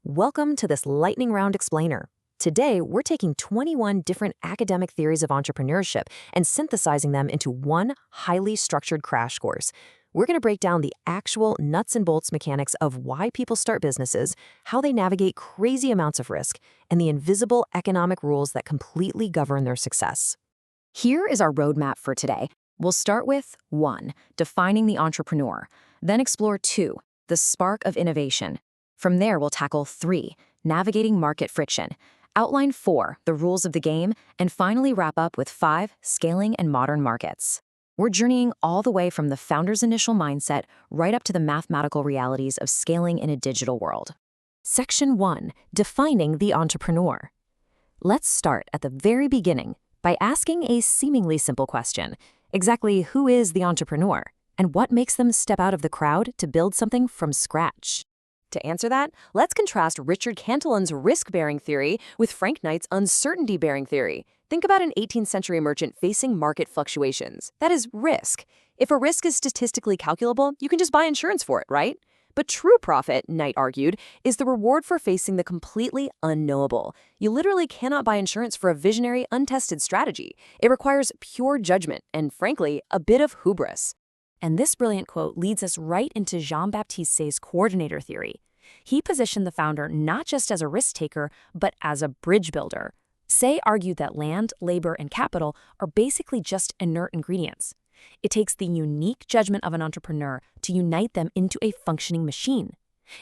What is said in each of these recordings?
Welcome to this lightning round explainer. Today, we're taking 21 different academic theories of entrepreneurship and synthesizing them into one highly structured crash course. We're going to break down the actual nuts and bolts mechanics of why people start businesses, how they navigate crazy amounts of risk, and the invisible economic rules that completely govern their success. Here is our roadmap for today. We'll start with 1. Defining the entrepreneur. Then explore 2. The spark of innovation. From there, we'll tackle 3. Navigating market friction. Outline 4. The rules of the game. And finally wrap up with 5. Scaling and modern markets. We're journeying all the way from the founder's initial mindset right up to the mathematical realities of scaling in a digital world. Section 1. Defining the entrepreneur. Let's start at the very beginning by asking a seemingly simple question. Exactly who is the entrepreneur, and what makes them step out of the crowd to build something from scratch? To answer that, let's contrast Richard Cantillon's risk-bearing theory with Frank Knight's uncertainty-bearing theory. Think about an 18th century merchant facing market fluctuations. That is risk. If a risk is statistically calculable, you can just buy insurance for it, right? But true profit, Knight argued, is the reward for facing the completely unknowable. You literally cannot buy insurance for a visionary, untested strategy. It requires pure judgment and, frankly, a bit of hubris. And this brilliant quote leads us right into Jean-Baptiste Say's coordinator theory. He positioned the founder not just as a risk taker, but as a bridge builder. Say argued that land, labor, and capital are basically just inert ingredients. It takes the unique judgment of an entrepreneur to unite them into a functioning machine.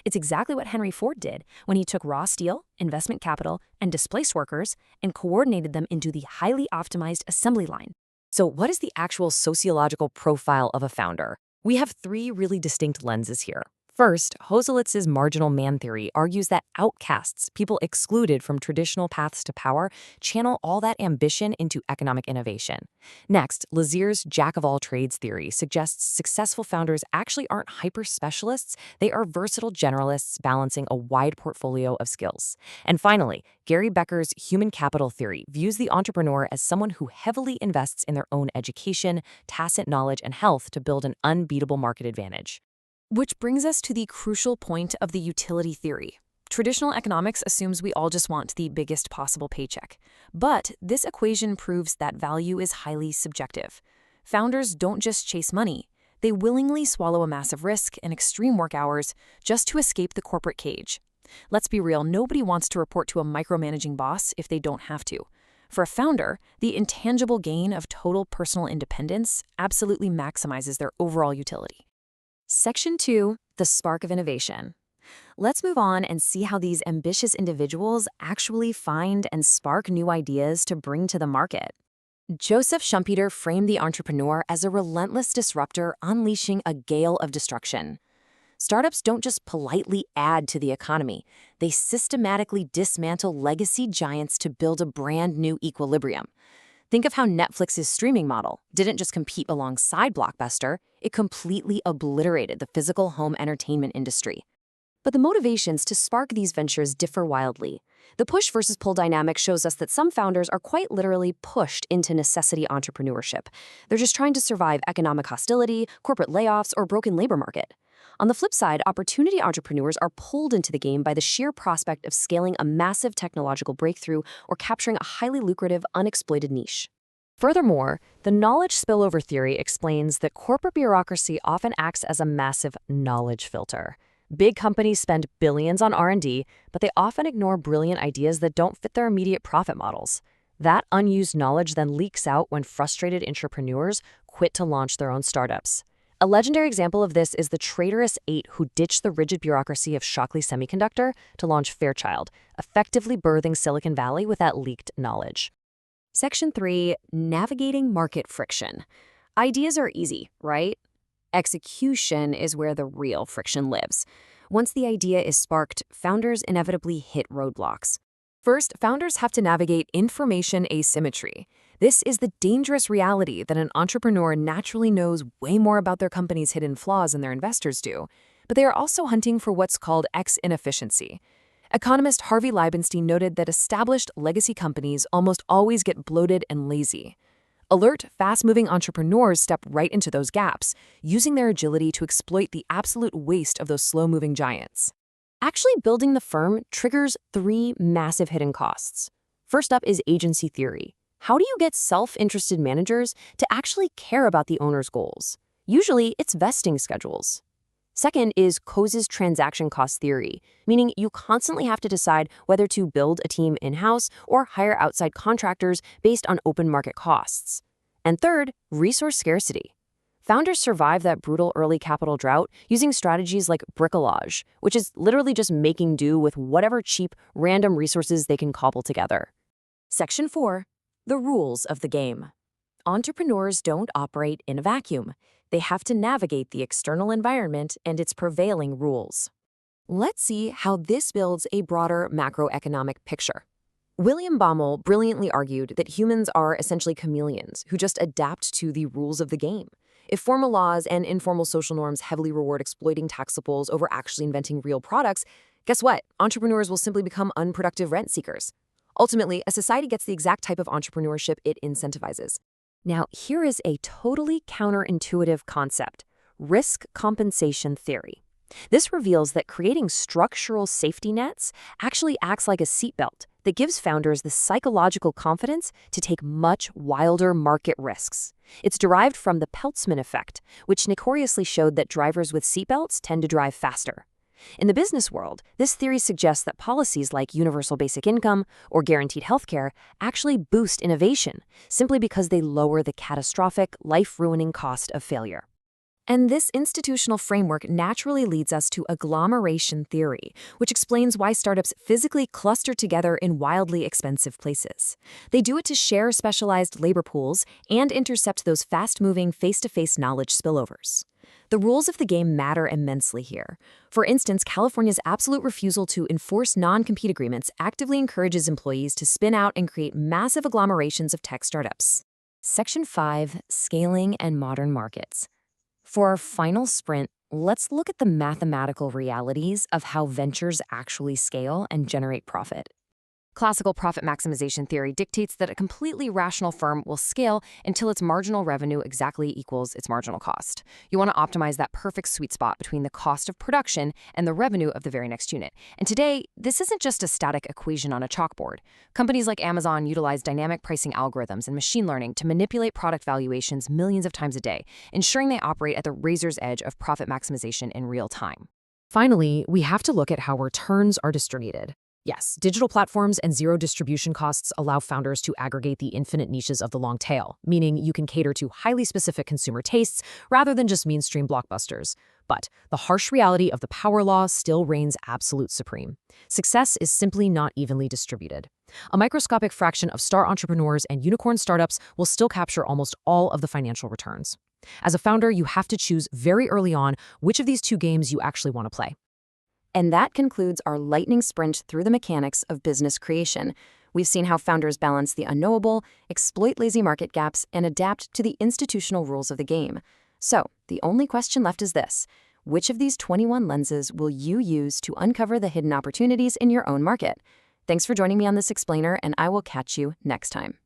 It's exactly what Henry Ford did when he took raw steel, investment capital, and displaced workers and coordinated them into the highly optimized assembly line. So what is the actual sociological profile of a founder? We have 3 really distinct lenses here. First, Hoselitz's marginal man theory argues that outcasts, people excluded from traditional paths to power, channel all that ambition into economic innovation. Next, Lazier's jack-of-all-trades theory suggests successful founders actually aren't hyper-specialists, they are versatile generalists balancing a wide portfolio of skills. And finally, Gary Becker's human capital theory views the entrepreneur as someone who heavily invests in their own education, tacit knowledge, and health to build an unbeatable market advantage. Which brings us to the crucial point of the utility theory. Traditional economics assumes we all just want the biggest possible paycheck. But this equation proves that value is highly subjective. Founders don't just chase money. They willingly swallow a massive risk and extreme work hours just to escape the corporate cage. Let's be real, nobody wants to report to a micromanaging boss if they don't have to. For a founder, the intangible gain of total personal independence absolutely maximizes their overall utility. Section 2, the spark of innovation. Let's move on and see how these ambitious individuals actually find and spark new ideas to bring to the market. Joseph Schumpeter framed the entrepreneur as a relentless disruptor unleashing a gale of destruction. Startups don't just politely add to the economy, they systematically dismantle legacy giants to build a brand new equilibrium. Think of how Netflix's streaming model didn't just compete alongside Blockbuster, it completely obliterated the physical home entertainment industry. But the motivations to spark these ventures differ wildly. The push versus pull dynamic shows us that some founders are quite literally pushed into necessity entrepreneurship. They're just trying to survive economic hostility, corporate layoffs, or broken labor market. On the flip side, opportunity entrepreneurs are pulled into the game by the sheer prospect of scaling a massive technological breakthrough or capturing a highly lucrative, unexploited niche. Furthermore, the knowledge spillover theory explains that corporate bureaucracy often acts as a massive knowledge filter. Big companies spend billions on R&D, but they often ignore brilliant ideas that don't fit their immediate profit models. That unused knowledge then leaks out when frustrated entrepreneurs quit to launch their own startups. A legendary example of this is the traitorous 8 who ditched the rigid bureaucracy of Shockley Semiconductor to launch Fairchild, effectively birthing Silicon Valley with that leaked knowledge. Section 3, navigating market friction. Ideas are easy, right? Execution is where the real friction lives. Once the idea is sparked, founders inevitably hit roadblocks. First, founders have to navigate information asymmetry. This is the dangerous reality that an entrepreneur naturally knows way more about their company's hidden flaws than their investors do, but they are also hunting for what's called X-inefficiency. Economist Harvey Leibenstein noted that established legacy companies almost always get bloated and lazy. Alert, fast-moving entrepreneurs step right into those gaps, using their agility to exploit the absolute waste of those slow-moving giants. Actually building the firm triggers 3 massive hidden costs. First up is agency theory. How do you get self-interested managers to actually care about the owner's goals? Usually, it's vesting schedules. Second is Coase's transaction cost theory, meaning you constantly have to decide whether to build a team in-house or hire outside contractors based on open market costs. And third, resource scarcity. Founders survive that brutal early capital drought using strategies like bricolage, which is literally just making do with whatever cheap, random resources they can cobble together. Section 4. The rules of the game. Entrepreneurs don't operate in a vacuum. They have to navigate the external environment and its prevailing rules. Let's see how this builds a broader macroeconomic picture. William Baumol brilliantly argued that humans are essentially chameleons who just adapt to the rules of the game. If formal laws and informal social norms heavily reward exploiting tax loopholes over actually inventing real products, guess what? Entrepreneurs will simply become unproductive rent seekers. Ultimately, a society gets the exact type of entrepreneurship it incentivizes. Now, here is a totally counterintuitive concept: risk compensation theory. This reveals that creating structural safety nets actually acts like a seatbelt that gives founders the psychological confidence to take much wilder market risks. It's derived from the Peltzman effect, which notoriously showed that drivers with seatbelts tend to drive faster. In the business world, this theory suggests that policies like universal basic income or guaranteed healthcare actually boost innovation simply because they lower the catastrophic, life-ruining cost of failure. And this institutional framework naturally leads us to agglomeration theory, which explains why startups physically cluster together in wildly expensive places. They do it to share specialized labor pools and intercept those fast-moving face-to-face knowledge spillovers. The rules of the game matter immensely here. For instance, California's absolute refusal to enforce non-compete agreements actively encourages employees to spin out and create massive agglomerations of tech startups. Section 5. Scaling and modern markets. For our final sprint, let's look at the mathematical realities of how ventures actually scale and generate profit. Classical profit maximization theory dictates that a completely rational firm will scale until its marginal revenue exactly equals its marginal cost. You want to optimize that perfect sweet spot between the cost of production and the revenue of the very next unit. And today, this isn't just a static equation on a chalkboard. Companies like Amazon utilize dynamic pricing algorithms and machine learning to manipulate product valuations millions of times a day, ensuring they operate at the razor's edge of profit maximization in real time. Finally, we have to look at how returns are distributed. Yes, digital platforms and zero distribution costs allow founders to aggregate the infinite niches of the long tail, meaning you can cater to highly specific consumer tastes rather than just mainstream blockbusters. But the harsh reality of the power law still reigns absolute supreme. Success is simply not evenly distributed. A microscopic fraction of star entrepreneurs and unicorn startups will still capture almost all of the financial returns. As a founder, you have to choose very early on which of these two games you actually want to play. And that concludes our lightning sprint through the mechanics of business creation. We've seen how founders balance the unknowable, exploit lazy market gaps, and adapt to the institutional rules of the game. So, the only question left is this: which of these 21 lenses will you use to uncover the hidden opportunities in your own market? Thanks for joining me on this explainer, and I will catch you next time.